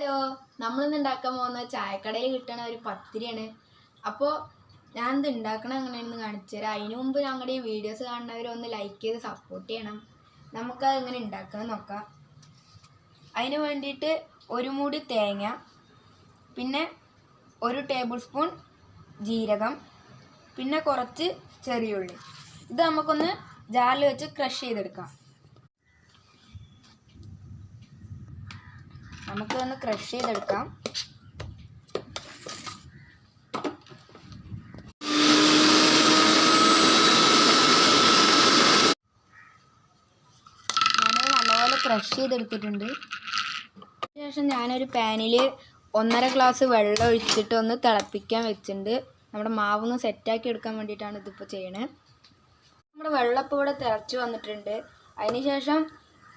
Hello, നമ്മളിന്ന് ഉണ്ടാക്കാൻ പോകുന്ന ചായക്കടയിൽ കിട്ടുന്ന ഒരു പത്തിരിയാണ്. അപ്പോൾ ഞാനിത് ഉണ്ടാക്കണം എങ്ങനെയാണെന്ന് കാണിച്ചു തരാം. അതിന് മുമ്പ് ഞങ്ങളുടെ ഈ വീഡിയോസ് കാണുന്നവരൊന്ന് ലൈക്ക് ചെയ്ത് സപ്പോർട്ട് ചെയ്യണം. നമുക്കത് എങ്ങനെ ഉണ്ടാക്കാൻ നോക്കാം. അതിന് വേണ്ടിയിട്ട് ഒരു മൂടി തേങ്ങ, പിന്നെ 1 ടേബിൾ സ്പൂൺ ജീരകം, പിന്നെ കുറച്ച് ചെറിയുള്ളി. ഇത് നമുക്കൊന്ന് ജാറിൽ വെച്ച് ക്രഷ് ചെയ്തെടുക്കാം. നമുക്കൊന്ന് ക്രഷ് ചെയ്തെടുക്കാം. ഞാനത് നല്ലപോലെ ക്രഷ് ചെയ്തെടുത്തിട്ടുണ്ട്. അതിനുശേഷം ഞാനൊരു പാനിൽ 1.5 ഗ്ലാസ് വെള്ളം ഒഴിച്ചിട്ട് ഒന്ന് തിളപ്പിക്കാൻ വെച്ചിട്ടുണ്ട്. നമ്മുടെ മാവൊന്ന് സെറ്റാക്കി എടുക്കാൻ വേണ്ടിയിട്ടാണ് ഇതിപ്പോൾ ചെയ്യണേ. നമ്മുടെ വെള്ളം ഇപ്പോൾ ഇവിടെ തിളച്ച് വന്നിട്ടുണ്ട്. അതിനുശേഷം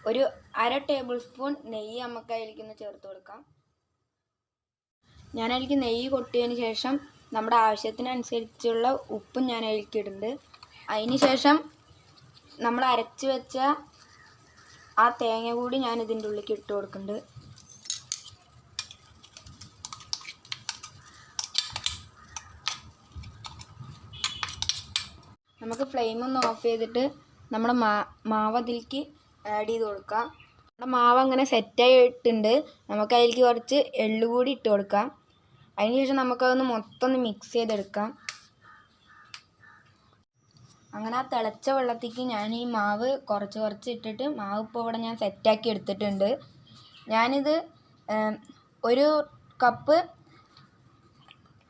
ഒരു 1/2 ടേബിൾ സ്പൂൺ നെയ്യ് നമുക്ക് അതിലേക്കൊന്ന് ചേർത്ത് കൊടുക്കാം. ഞാൻ അതിലേക്ക് നെയ്യ് കൊട്ടിയതിന് ശേഷം നമ്മുടെ ആവശ്യത്തിനനുസരിച്ചുള്ള ഉപ്പും ഞാൻ അതിലേക്ക് ഇടുന്നുണ്ട്. അതിന് ശേഷം നമ്മൾ അരച്ച് വെച്ച ആ തേങ്ങ കൂടി ഞാൻ ഇതിൻ്റെ ഉള്ളിലേക്ക് ഇട്ട് കൊടുക്കുന്നുണ്ട്. നമുക്ക് ഫ്ലെയിം ഒന്ന് ഓഫ് ചെയ്തിട്ട് നമ്മുടെ മാവ് അതിലേക്ക് ആഡ് ചെയ്ത് കൊടുക്കാം. നമ്മുടെ മാവ് അങ്ങനെ സെറ്റായിട്ടുണ്ട്. നമുക്ക് അതിലേക്ക് കുറച്ച് എള്ളു കൂടി ഇട്ട് കൊടുക്കാം. അതിനുശേഷം നമുക്കതൊന്ന് മൊത്തം മിക്സ് ചെയ്തെടുക്കാം. അങ്ങനെ ആ തിളച്ച വെള്ളത്തേക്ക് ഞാൻ ഈ മാവ് കുറച്ച് ഇട്ടിട്ട് മാവ് ഇപ്പോൾ ഇവിടെ ഞാൻ സെറ്റാക്കി എടുത്തിട്ടുണ്ട്. ഞാനിത് 1 കപ്പ്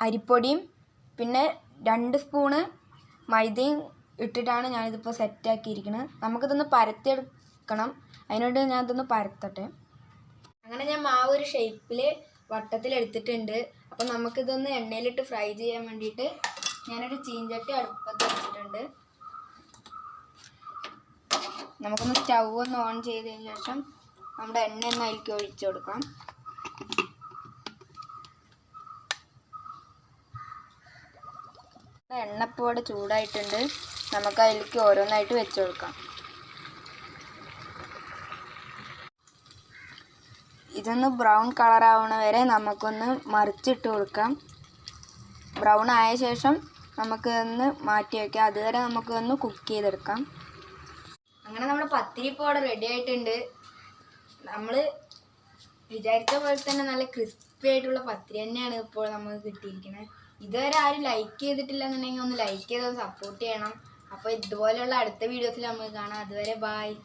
അരിപ്പൊടിയും പിന്നെ 2 സ്പൂണ് മൈദയും ഇട്ടിട്ടാണ് ഞാനിതിപ്പോൾ സെറ്റാക്കിയിരിക്കുന്നത്. നമുക്കിതൊന്ന് പരത്തിയെടുക്കണം. അതിനോട് ഞാനിതൊന്ന് പരത്തട്ടെ. അങ്ങനെ ഞാൻ മാവ് ഒരു ഷേപ്പിൽ വട്ടത്തിലെടുത്തിട്ടുണ്ട്. അപ്പം നമുക്കിതൊന്ന് എണ്ണയിലിട്ട് ഫ്രൈ ചെയ്യാൻ വേണ്ടിയിട്ട് ഞാനൊരു ചീഞ്ചട്ടി അടുപ്പത്ത് വെച്ചിട്ടുണ്ട്. നമുക്കൊന്ന് സ്റ്റൗ ഒന്ന് ഓൺ ചെയ്തതിന് ശേഷം നമ്മുടെ എണ്ണ ഒന്ന് അതിലേക്ക് ഒഴിച്ചു കൊടുക്കാം. എണ്ണ ഇപ്പോൾ ഇവിടെ ചൂടായിട്ടുണ്ട്. നമുക്ക് അതിലേക്ക് ഓരോന്നായിട്ട് വെച്ച് കൊടുക്കാം. ഇതൊന്ന് ബ്രൗൺ കളർ ആവണ വരെ നമുക്കൊന്ന് മറിച്ചിട്ട് കൊടുക്കാം. ബ്രൗൺ ആയ ശേഷം നമുക്കൊന്ന് മാറ്റി വയ്ക്കാം. അതുവരെ നമുക്കൊന്ന് കുക്ക് ചെയ്തെടുക്കാം. അങ്ങനെ നമ്മുടെ പത്തിരി ഇപ്പോൾ അവിടെ റെഡി ആയിട്ടുണ്ട്. നമ്മൾ വിചാരിച്ച പോലെ തന്നെ നല്ല ക്രിസ്പി ആയിട്ടുള്ള പത്തിരി തന്നെയാണ് ഇപ്പോൾ നമുക്ക് കിട്ടിയിരിക്കുന്നത്. ഇതുവരെ ആരും ലൈക്ക് ചെയ്തിട്ടില്ല എന്നുണ്ടെങ്കിൽ ഒന്ന് ലൈക്ക് ചെയ്ത് സപ്പോർട്ട് ചെയ്യണം. അപ്പോൾ ഇതുപോലെയുള്ള അടുത്ത വീഡിയോസിൽ നമുക്ക് കാണാം. അതുവരെ ബായ്.